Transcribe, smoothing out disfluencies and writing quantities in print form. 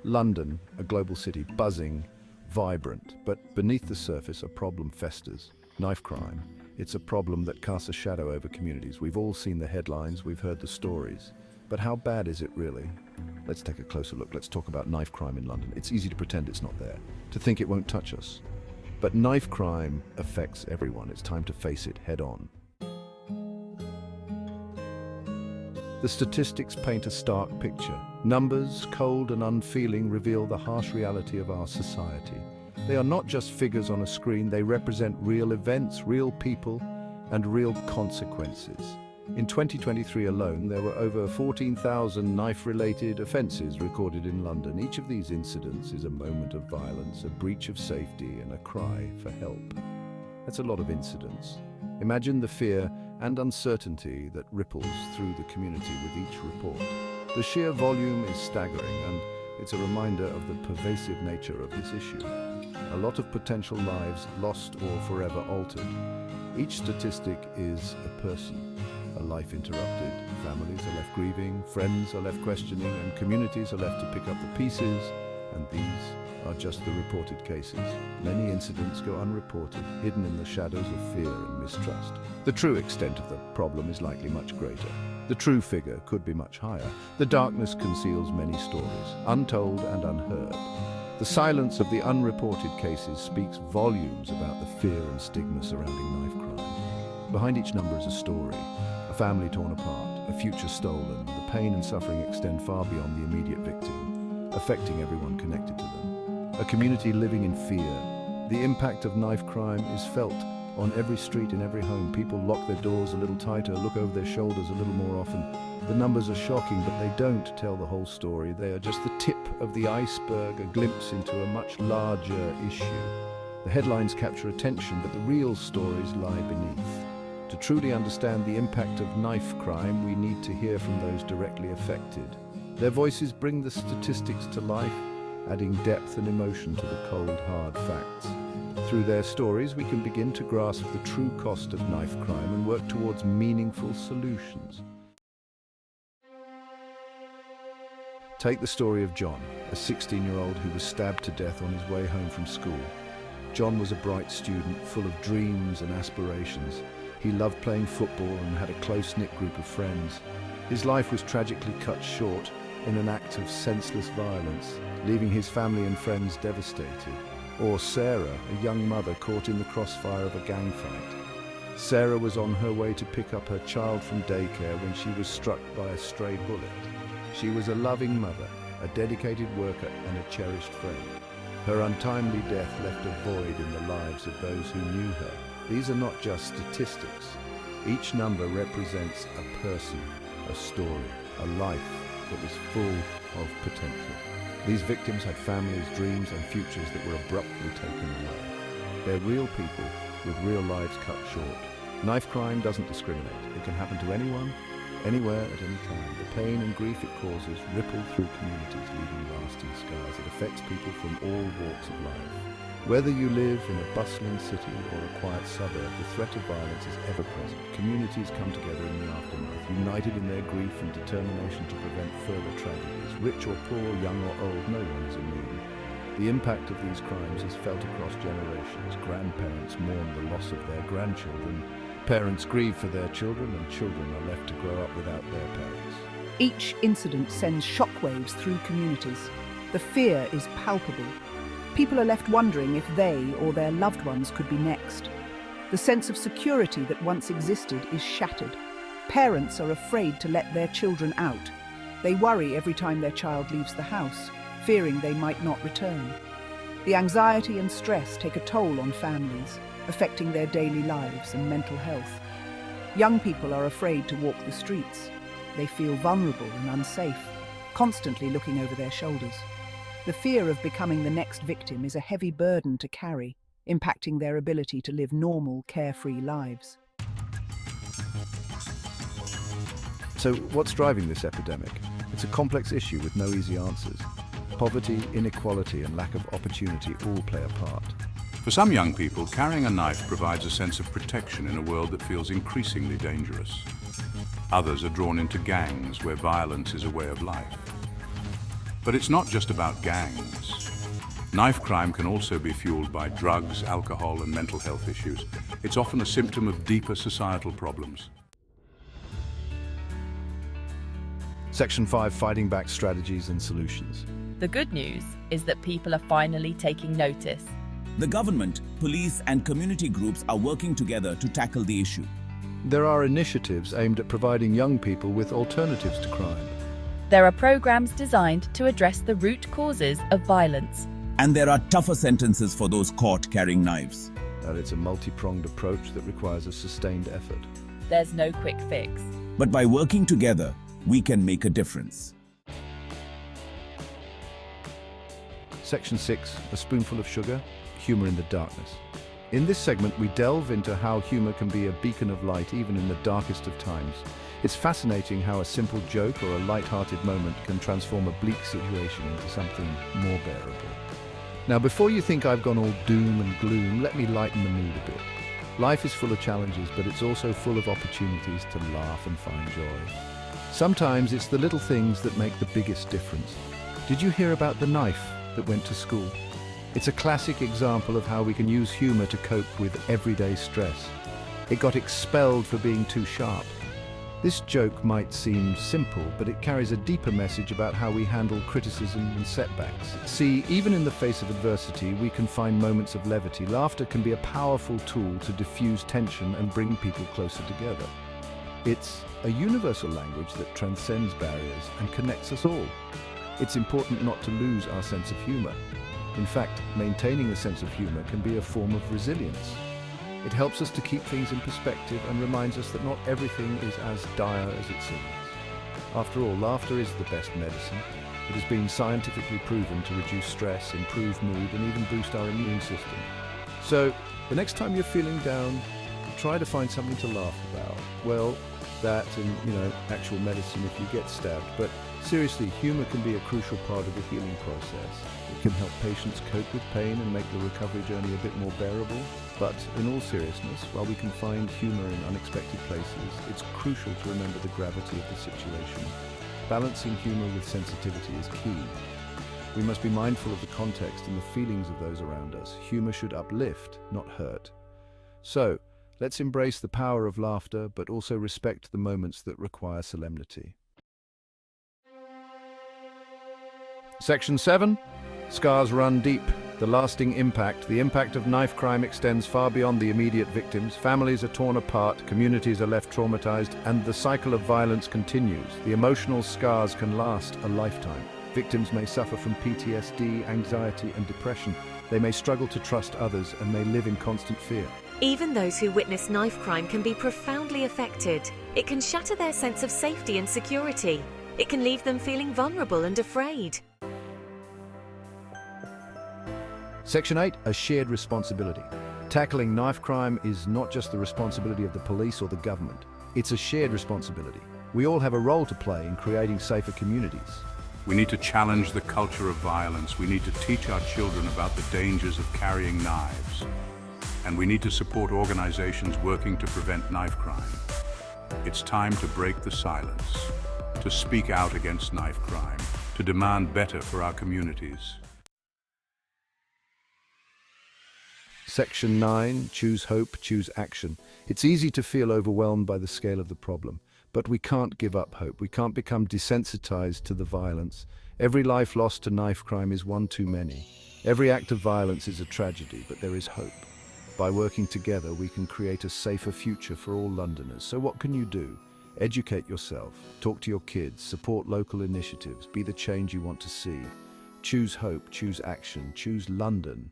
London, a global city, buzzing, vibrant, but beneath the surface a problem festers. Knife crime. It's a problem that casts a shadow over communities. We've all seen the headlines, we've heard the stories. But how bad is it really? Let's take a closer look. Let's talk about knife crime in London. It's easy to pretend it's not there, to think it won't touch us. But knife crime affects everyone. It's time to face it head on. The statistics paint a stark picture. Numbers, cold and unfeeling, reveal the harsh reality of our society. They are not just figures on a screen, they represent real events, real people, and real consequences. In 2023 alone, there were over 14,000 knife-related offences recorded in London. Each of these incidents is a moment of violence, a breach of safety, and a cry for help. That's a lot of incidents. Imagine the fear and uncertainty that ripples through the community with each report. The sheer volume is staggering, and it's a reminder of the pervasive nature of this issue. A lot of potential lives lost or forever altered. Each statistic is a person, a life interrupted. Families are left grieving, friends are left questioning, and communities are left to pick up the pieces. And these are just the reported cases. Many incidents go unreported, hidden in the shadows of fear and mistrust. The true extent of the problem is likely much greater. The true figure could be much higher. The darkness conceals many stories, untold and unheard. The silence of the unreported cases speaks volumes about the fear and stigma surrounding knife crime. Behind each number is a story, a family torn apart, a future stolen. The pain and suffering extend far beyond the immediate victim, affecting everyone connected to them. A community living in fear. The impact of knife crime is felt on every street, in every home. People lock their doors a little tighter, look over their shoulders a little more often. The numbers are shocking, but they don't tell the whole story. They are just the tip of the iceberg, a glimpse into a much larger issue. The headlines capture attention, but the real stories lie beneath. To truly understand the impact of knife crime, we need to hear from those directly affected. Their voices bring the statistics to life, adding depth and emotion to the cold, hard facts. Through their stories, we can begin to grasp the true cost of knife crime and work towards meaningful solutions. Take the story of John, a 16-year-old who was stabbed to death on his way home from school. John was a bright student, full of dreams and aspirations. He loved playing football and had a close-knit group of friends. His life was tragically cut short in an act of senseless violence, leaving his family and friends devastated. Or Sarah, a young mother caught in the crossfire of a gang fight. Sarah was on her way to pick up her child from daycare when she was struck by a stray bullet. She was a loving mother, a dedicated worker, and a cherished friend. Her untimely death left a void in the lives of those who knew her. These are not just statistics. Each number represents a person, a story, a life that was full of potential. These victims had families, dreams, and futures that were abruptly taken away. They're real people with real lives cut short. Knife crime doesn't discriminate. It can happen to anyone, anywhere, at any time. The pain and grief it causes ripple through communities, leaving lasting scars. It affects people from all walks of life. Whether you live in a bustling city or a quiet suburb, the threat of violence is ever present. Communities come together in the aftermath, united in their grief and determination to prevent further tragedies. Rich or poor, young or old, no one is immune. The impact of these crimes is felt across generations. Grandparents mourn the loss of their grandchildren. Parents grieve for their children, and children are left to grow up without their parents. Each incident sends shockwaves through communities. The fear is palpable. People are left wondering if they or their loved ones could be next. The sense of security that once existed is shattered. Parents are afraid to let their children out. They worry every time their child leaves the house, fearing they might not return. The anxiety and stress take a toll on families, affecting their daily lives and mental health. Young people are afraid to walk the streets. They feel vulnerable and unsafe, constantly looking over their shoulders. The fear of becoming the next victim is a heavy burden to carry, impacting their ability to live normal, carefree lives. So what's driving this epidemic? It's a complex issue with no easy answers. Poverty, inequality, and lack of opportunity all play a part. For some young people, carrying a knife provides a sense of protection in a world that feels increasingly dangerous. Others are drawn into gangs where violence is a way of life. But it's not just about gangs. Knife crime can also be fueled by drugs, alcohol, and mental health issues. It's often a symptom of deeper societal problems. Section 5, fighting back strategies and solutions. The good news is that people are finally taking notice. The government, police, and community groups are working together to tackle the issue. There are initiatives aimed at providing young people with alternatives to crime. There are programs designed to address the root causes of violence. And there are tougher sentences for those caught carrying knives. And it's a multi-pronged approach that requires a sustained effort. There's no quick fix. But by working together, we can make a difference. Section 6, a spoonful of sugar, humour in the darkness. In this segment, we delve into how humour can be a beacon of light even in the darkest of times. It's fascinating how a simple joke or a light-hearted moment can transform a bleak situation into something more bearable. Now, before you think I've gone all doom and gloom, let me lighten the mood a bit. Life is full of challenges, but it's also full of opportunities to laugh and find joy. Sometimes it's the little things that make the biggest difference. Did you hear about the knife that went to school? It's a classic example of how we can use humour to cope with everyday stress. It got expelled for being too sharp. This joke might seem simple, but it carries a deeper message about how we handle criticism and setbacks. See, even in the face of adversity, we can find moments of levity. Laughter can be a powerful tool to diffuse tension and bring people closer together. It's a universal language that transcends barriers and connects us all. It's important not to lose our sense of humour. In fact, maintaining a sense of humour can be a form of resilience. It helps us to keep things in perspective and reminds us that not everything is as dire as it seems. After all, laughter is the best medicine. It has been scientifically proven to reduce stress, improve mood, and even boost our immune system. So, the next time you're feeling down, try to find something to laugh about. Well, that and, actual medicine if you get stabbed. But seriously, humour can be a crucial part of the healing process. It can help patients cope with pain and make the recovery journey a bit more bearable. But in all seriousness, while we can find humour in unexpected places, it's crucial to remember the gravity of the situation. Balancing humour with sensitivity is key. We must be mindful of the context and the feelings of those around us. Humour should uplift, not hurt. So, let's embrace the power of laughter, but also respect the moments that require solemnity. Section 7. Scars run deep. The lasting impact. The impact of knife crime extends far beyond the immediate victims. Families are torn apart, communities are left traumatized, and the cycle of violence continues. The emotional scars can last a lifetime. Victims may suffer from PTSD, anxiety, and depression. They may struggle to trust others and may live in constant fear. Even those who witness knife crime can be profoundly affected. It can shatter their sense of safety and security. It can leave them feeling vulnerable and afraid. Section 8, a shared responsibility. Tackling knife crime is not just the responsibility of the police or the government. It's a shared responsibility. We all have a role to play in creating safer communities. We need to challenge the culture of violence. We need to teach our children about the dangers of carrying knives. And we need to support organizations working to prevent knife crime. It's time to break the silence, to speak out against knife crime, to demand better for our communities. Section 9, choose hope, choose action. It's easy to feel overwhelmed by the scale of the problem, but we can't give up hope. We can't become desensitized to the violence. Every life lost to knife crime is one too many. Every act of violence is a tragedy, but there is hope. By working together, we can create a safer future for all Londoners. So what can you do? Educate yourself, talk to your kids, support local initiatives, be the change you want to see. Choose hope, choose action, choose London.